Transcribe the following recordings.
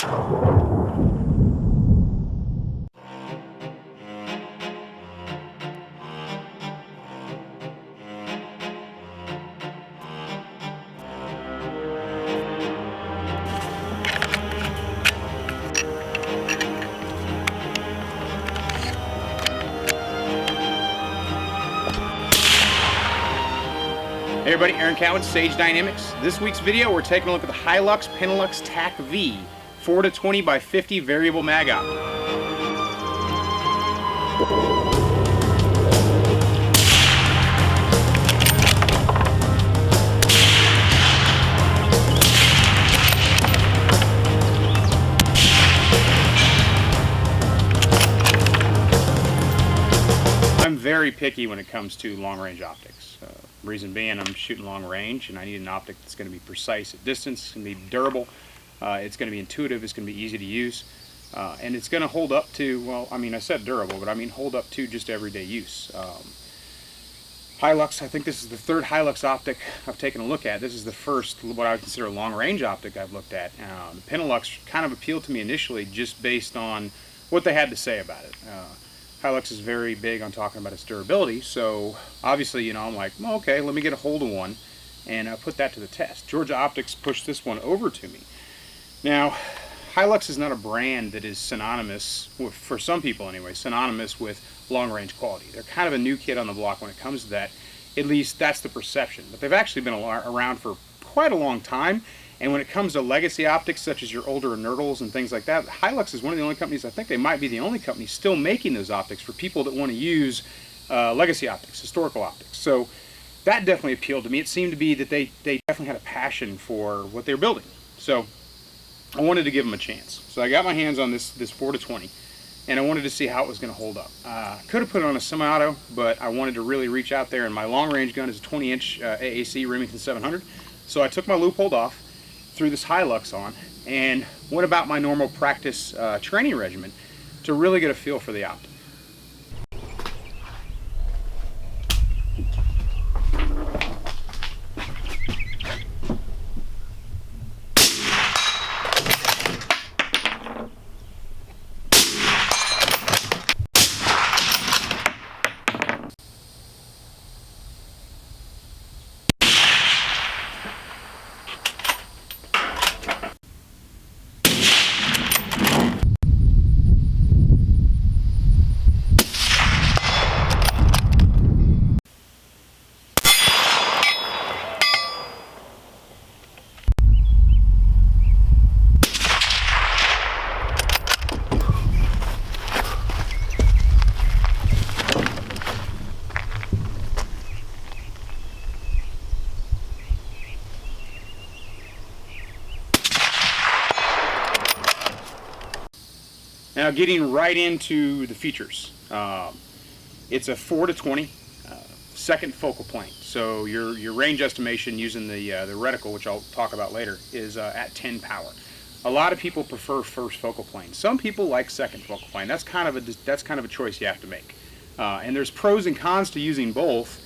Hey everybody, Aaron Cat with Sage Dynamics. This week's video, we're taking a look at the Hi-lux Pentalux Tac V 4-20 by 50 variable mag optic. I'm very picky when it comes to long-range optics. Reason being, I'm shooting long range and I need an optic that's going to be precise at distance, it's going to be durable, it's going to be intuitive, it's going to be easy to use, and it's going to hold up to, well, I mean, I said durable, but I mean hold up to just everyday use. Hi-lux, I think this is the third Hi-lux optic I've taken a look at. This is the first, what I would consider a long-range optic I've looked at. The Pentalux kind of appealed to me initially just based on what they had to say about it. Hi-lux is very big on talking about its durability, so obviously, you know, I'm like, well, okay, let me get a hold of one and put that to the test. Georgia Optics pushed this one over to me. Now, Hi-lux is not a brand that is synonymous, for some people anyway, synonymous with long-range quality. They're kind of a new kid on the block when it comes to that. At least that's the perception. But they've actually been around for quite a long time. And when it comes to legacy optics, such as your older inertals and things like that, Hi-lux is one of the only companies, I think they might be the only company still making those optics for people that want to use legacy optics, historical optics. So that definitely appealed to me. It seemed to be that they definitely had a passion for what they were building. So I wanted to give them a chance. So I got my hands on this 4-20, and I wanted to see how it was going to hold up. Could have put it on a semi-auto, but I wanted to really reach out there, and my long-range gun is a 20-inch AAC Remington 700. So I took my Leupold off, threw this Hi-lux on, and went about my normal practice training regimen to really get a feel for the optic. Now getting right into the features. It's a 4-20 second focal plane. So your range estimation using the reticle, which I'll talk about later, is at 10 power. A lot of people prefer first focal plane. Some people like second focal plane. That's kind of a choice you have to make. And there's pros and cons to using both.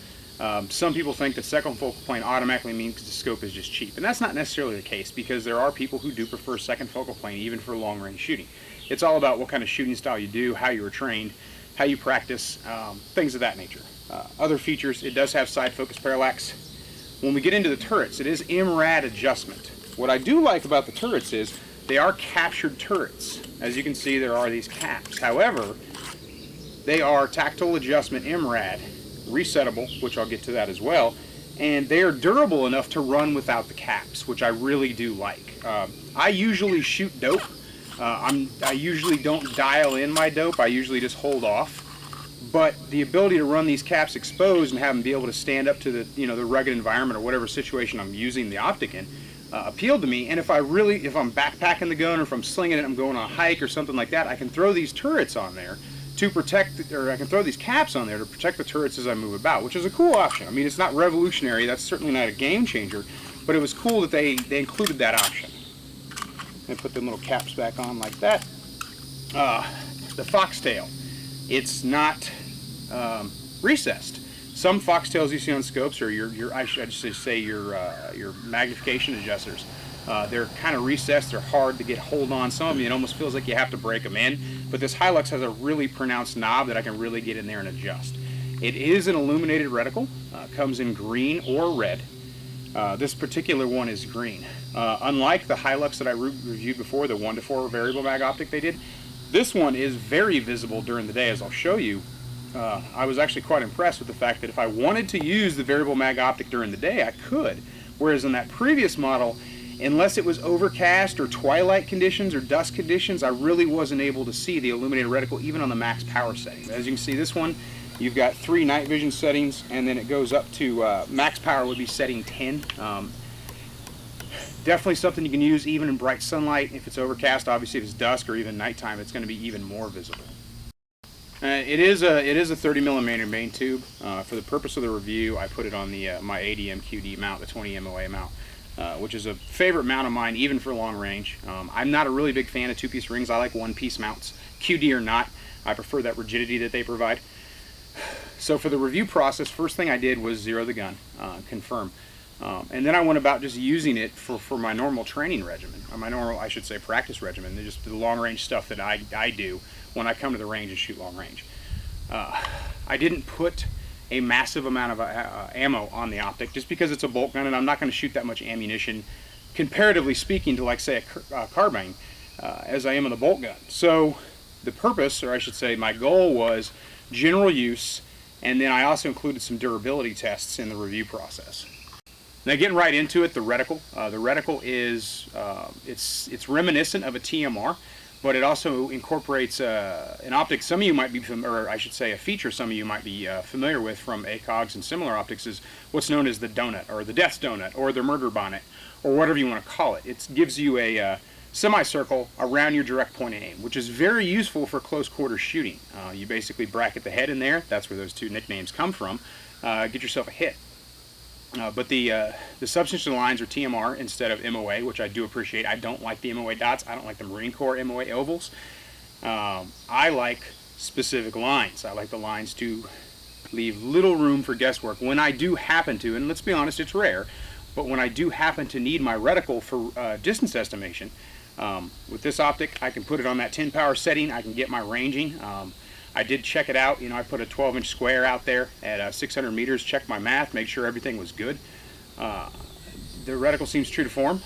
Some people think that second focal plane automatically means the scope is just cheap, and that's not necessarily the case, because there are people who do prefer second focal plane even for long range shooting. It's all about what kind of shooting style you do, how you were trained, how you practice, things of that nature. Other features, it does have side focus parallax. When we get into the turrets, it is MRAD adjustment. What I do like about the turrets is they are captured turrets. As you can see, there are these caps. However, they are tactile adjustment MRAD, resettable, which I'll get to that as well, and they are durable enough to run without the caps, which I really do like. I usually shoot dope. I usually don't dial in my dope. I usually just hold off. But the ability to run these caps exposed and have them be able to stand up to the the rugged environment or whatever situation I'm using the optic in appealed to me. And if I'm backpacking the gun, or if I'm slinging it, I'm going on a hike or something like that, I can throw these turrets on there to protect, or I can throw these caps on there to protect the turrets as I move about, which is a cool option. I mean, it's not revolutionary. That's certainly not a game changer, but it was cool that they included that option. And put them little caps back on like that. The foxtail, it's not recessed. Some foxtails you see on scopes, or I should say your magnification adjusters, They're kind of recessed, they're hard to get hold on. Some of them, it almost feels like you have to break them in, but this Hi-lux has a really pronounced knob that I can really get in there and adjust. It is an illuminated reticle, comes in green or red. This particular one is green. Unlike the Hi-lux that I reviewed before, the 1:4 variable mag optic they did, this one is very visible during the day, as I'll show you. I was actually quite impressed with the fact that if I wanted to use the variable mag optic during the day, I could. Whereas in that previous model, unless it was overcast or twilight conditions or dusk conditions, I really wasn't able to see the illuminated reticle even on the max power setting. As you can see, this one, you've got 3 night vision settings, and then it goes up to max power would be setting 10. Definitely something you can use even in bright sunlight. If it's overcast, obviously if it's dusk or even nighttime, it's going to be even more visible. It is a 30 millimeter main tube. For the purpose of the review, I put it on the my ADM QD mount, the 20 MOA mount, which is a favorite mount of mine even for long range. I'm not a really big fan of 2-piece rings. I like 1-piece mounts, QD or not. I prefer that rigidity that they provide. So for the review process, first thing I did was zero the gun, confirm. And then I went about just using it for my normal training regimen, or my normal, I should say, practice regimen. Just the long range stuff that I do when I come to the range and shoot long range. I didn't put a massive amount of ammo on the optic just because it's a bolt gun and I'm not going to shoot that much ammunition, comparatively speaking, to like say a carbine, as I am on the bolt gun. So the purpose, or I should say my goal, was general use, and then I also included some durability tests in the review process. Now getting right into it, the reticle. The reticle is, it's reminiscent of a TMR, but it also incorporates an optic some of you might be or I should say a feature some of you might be familiar with from ACOGs and similar optics, is what's known as the donut, or the death's donut, or the murder bonnet, or whatever you want to call it. It gives you a semicircle around your direct point of aim, which is very useful for close quarter shooting. You basically bracket the head in there. That's where those two nicknames come from. Get yourself a hit. But the substitution lines are TMR instead of MOA, which I do appreciate. I don't like the MOA dots. I don't like the Marine Corps MOA ovals. I like specific lines. I like the lines to leave little room for guesswork when I do happen to, and let's be honest, it's rare, but when I do happen to need my reticle for distance estimation, with this optic, I can put it on that 10 power setting. I can get my ranging. I did check it out. You know, I put a 12-inch square out there at 600 meters, checked my math, make sure everything was good. The reticle seems true to form.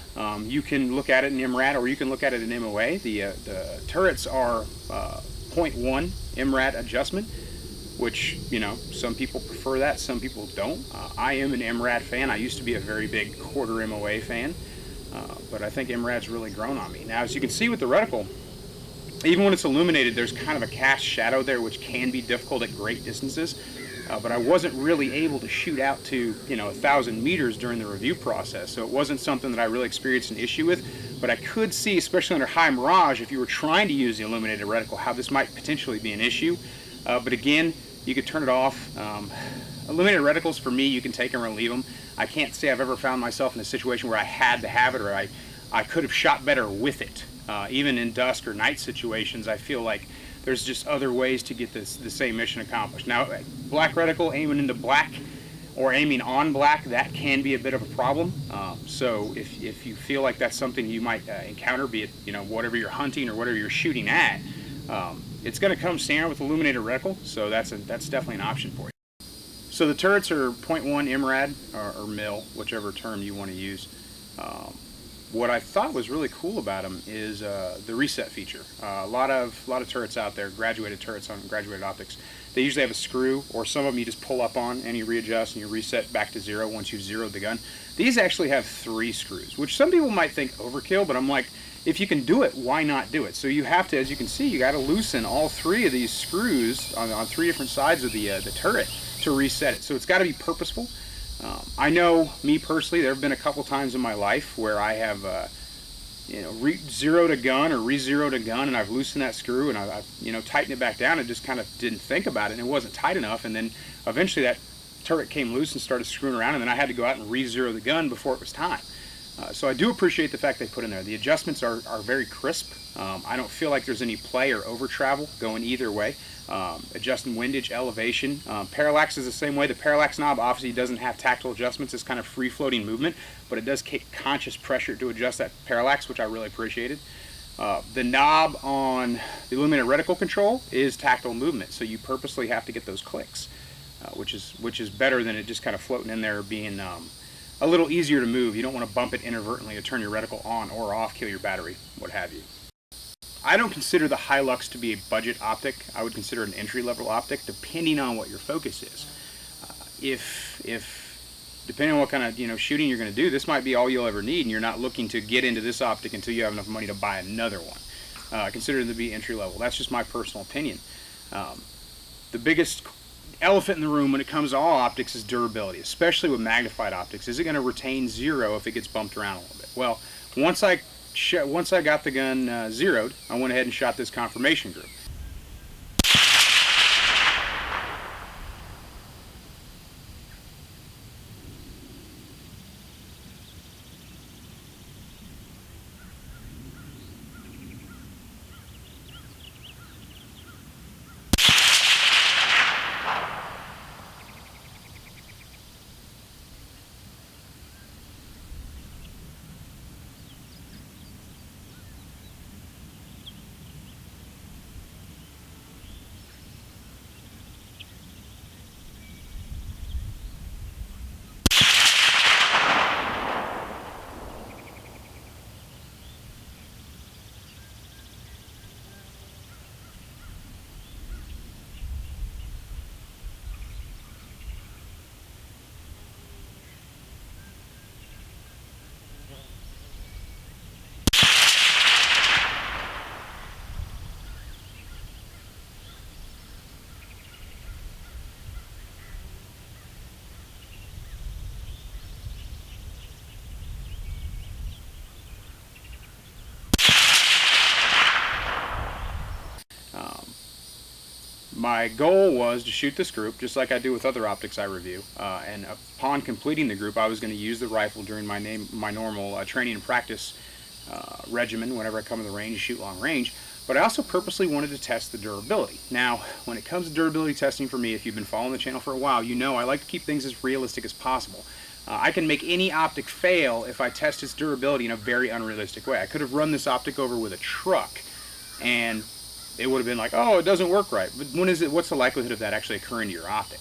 You can look at it in MRAD or you can look at it in MOA. The turrets are 0.1 MRAD adjustment, which, you know, some people prefer that, some people don't. I am an MRAD fan. I used to be a very big quarter MOA fan, but I think MRAD's really grown on me. Now, as you can see with the reticle, even when it's illuminated, there's kind of a cast shadow there, which can be difficult at great distances. But I wasn't really able to shoot out to, you know, 1,000 meters during the review process, so it wasn't something that I really experienced an issue with. But I could see, especially under high mirage, if you were trying to use the illuminated reticle, how this might potentially be an issue. But again, you could turn it off. Illuminated reticles, for me, you can take them or leave them. I can't say I've ever found myself in a situation where I had to have it, or I could have shot better with it. Even in dusk or night situations, I feel like there's just other ways to get the same mission accomplished. Now, black reticle, aiming into black or aiming on black, that can be a bit of a problem. So if you feel like that's something you might encounter, be it, you know, whatever you're hunting or whatever you're shooting at, it's going to come standard with illuminated reticle, so that's definitely an option for you. So the turrets are 0.1 MRAD or mil, whichever term you want to use. What I thought was really cool about them is the reset feature. A lot of turrets out there, graduated turrets on graduated optics, they usually have a screw, or some of them you just pull up on and you readjust and you reset back to zero once you've zeroed the gun. These actually have 3 screws, which some people might think overkill, but I'm like, if you can do it, why not do it? So you have to, as you can see, you got to loosen all 3 of these screws on 3 different sides of the turret to reset it. So it's got to be purposeful. I know, me personally, there have been a couple times in my life where I have, you know, zeroed a gun or re-zeroed a gun, and I've loosened that screw and I've you know, tightened it back down and just kind of didn't think about it, and it wasn't tight enough, and then eventually that turret came loose and started screwing around, and then I had to go out and re-zero the gun before it was time. So I do appreciate the fact they put in there. The adjustments are very crisp. I don't feel like there's any play or over travel going either way. Adjusting windage, elevation. Parallax is the same way. The parallax knob obviously doesn't have tactile adjustments. It's kind of free floating movement, but it does take conscious pressure to adjust that parallax, which I really appreciated. The knob on the illuminated reticle control is tactile movement, so you purposely have to get those clicks, which is better than it just kind of floating in there being a little easier to move. You don't want to bump it inadvertently to turn your reticle on or off, kill your battery, what have you. I don't consider the Hi-lux to be a budget optic. I would consider it an entry-level optic, depending on what your focus is. If depending on what kind of shooting you're going to do, this might be all you'll ever need, and you're not looking to get into this optic until you have enough money to buy another one. I consider it to be entry-level. That's just my personal opinion. The biggest elephant in the room when it comes to all optics is durability, especially with magnified optics. Is it going to retain zero if it gets bumped around a little bit? Well, once I got the gun zeroed, I went ahead and shot this confirmation group. My goal was to shoot this group just like I do with other optics I review, and upon completing the group I was going to use the rifle during my normal training and practice regimen whenever I come to the range to shoot long range, but I also purposely wanted to test the durability. Now when it comes to durability testing for me, if you've been following the channel for a while, you know I like to keep things as realistic as possible. I can make any optic fail if I test its durability in a very unrealistic way. I could have run this optic over with a truck and it would have been like, oh, it doesn't work right. But what's the likelihood of that actually occurring to your optic?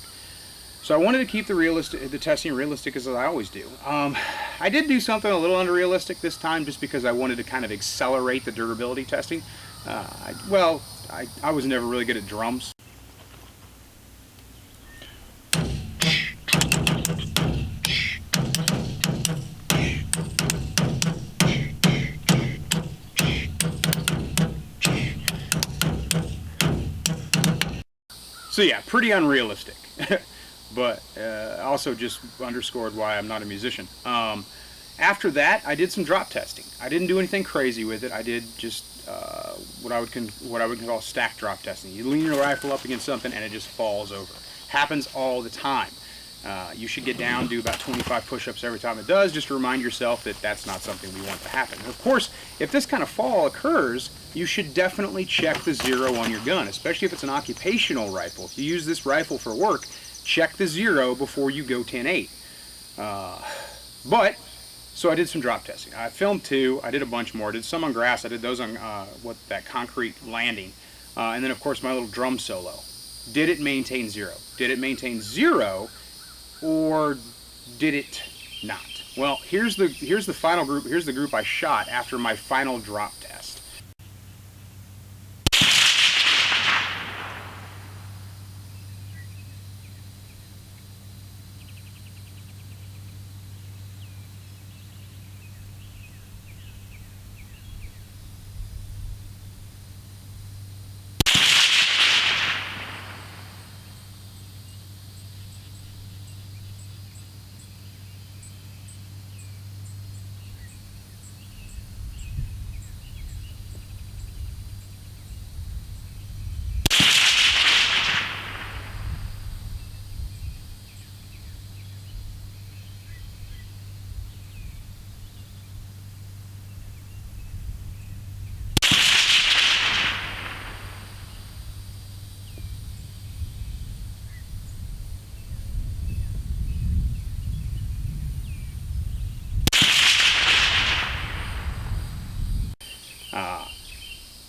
So I wanted to keep the testing realistic as I always do. I did do something a little unrealistic this time just because I wanted to kind of accelerate the durability testing. I was never really good at drums. So yeah, pretty unrealistic, but also just underscored why I'm not a musician. After that, I did some drop testing. I didn't do anything crazy with it. I did just what I would call stack drop testing. You lean your rifle up against something and it just falls over. Happens all the time. You should get down, do about 25 push-ups every time it does, just to remind yourself that that's not something we want to happen. And of course, if this kind of fall occurs, you should definitely check the zero on your gun, especially if it's an occupational rifle. If you use this rifle for work, check the zero before you go 10-8. So I did some drop testing. I filmed 2, I did a bunch more. I did some on grass, I did those on that concrete landing, and then of course my little drum solo. Did it maintain zero? Did it maintain zero, or did it not? Well, here's the final group. Here's the group I shot after my final drop test.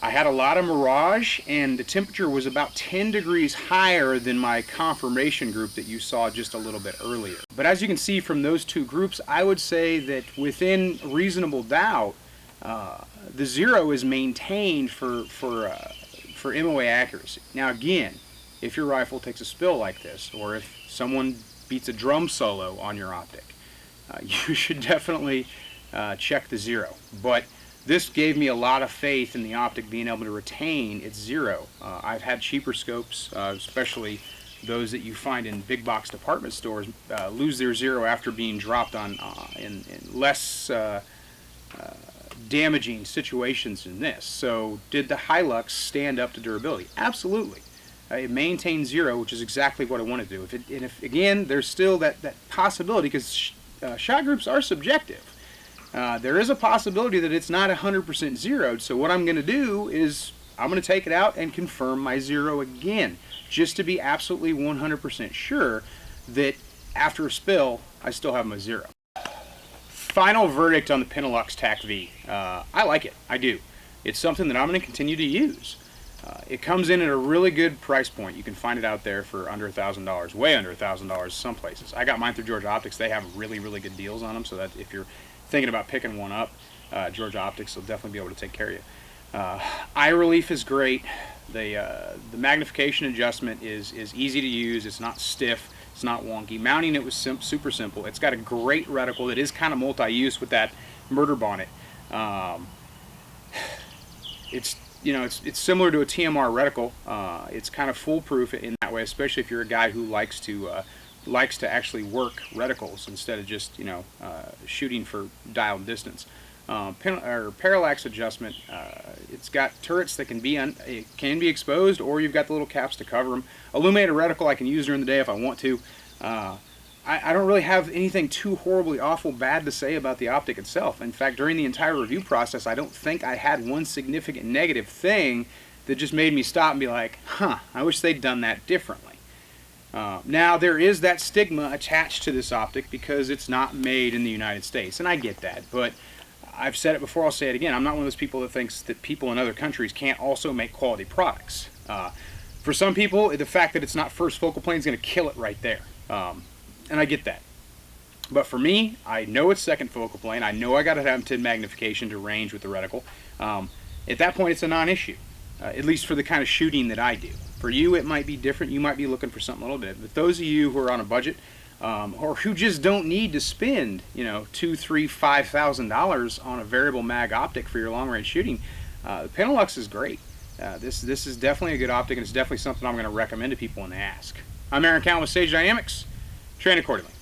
I had a lot of mirage, and the temperature was about 10 degrees higher than my confirmation group that you saw just a little bit earlier. But as you can see from those two groups, I would say that within reasonable doubt, the 0 is maintained for MOA accuracy. Now again, if your rifle takes a spill like this, or if someone beats a drum solo on your optic, you should definitely check the 0. But this gave me a lot of faith in the optic being able to retain its 0. I've had cheaper scopes, especially those that you find in big box department stores, lose their 0 after being dropped on in less damaging situations than this. So did the Hi-lux stand up to durability? Absolutely. It maintains 0, which is exactly what I want to do. If again, there's still that possibility, because shot groups are subjective. There is a possibility that it's not 100% zeroed, so what I'm going to do is I'm going to take it out and confirm my 0 again, just to be absolutely 100% sure that after a spill, I still have my 0. Final verdict on the Pentalux Tac V. I like it. I do. It's something that I'm going to continue to use. It comes in at a really good price point. You can find it out there for under $1,000, way under $1,000 some places. I got mine through Georgia Optics. They have really, really good deals on them, so that if you're thinking about picking one up, Georgia Optics will definitely be able to take care of you. Eye relief is great. The magnification adjustment is easy to use. It's not stiff. It's not wonky. Mounting it was super simple. It's got a great reticle that is kind of multi-use with that murder bonnet. It's similar to a TMR reticle. It's kind of foolproof in that way, especially if you're a guy who likes to actually work reticles instead of just shooting for dialed distance. Parallax adjustment. It's got turrets that can be exposed, or you've got the little caps to cover them. Illuminated reticle I can use during the day if I want to. I don't really have anything too horribly awful bad to say about the optic itself. In fact, during the entire review process, I don't think I had one significant negative thing that just made me stop and be like, I wish they'd done that differently. Now, there is that stigma attached to this optic because it's not made in the United States, and I get that, but I've said it before, I'll say it again. I'm not one of those people that thinks that people in other countries can't also make quality products. For some people, the fact that it's not first focal plane is going to kill it right there. And I get that. But for me, I know it's second focal plane. I know I got to have 10 magnification to range with the reticle. At that point, it's a non-issue, at least for the kind of shooting that I do. For you, it might be different. You might be looking for something a little bit. But those of you who are on a budget, or who just don't need to spend, $2,000, $3,000, $5,000 on a variable mag optic for your long-range shooting, the Pentalux is great. This is definitely a good optic, and it's definitely something I'm going to recommend to people when they ask. I'm Aaron Cowan with Sage Dynamics. Train accordingly.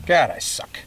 God, I suck.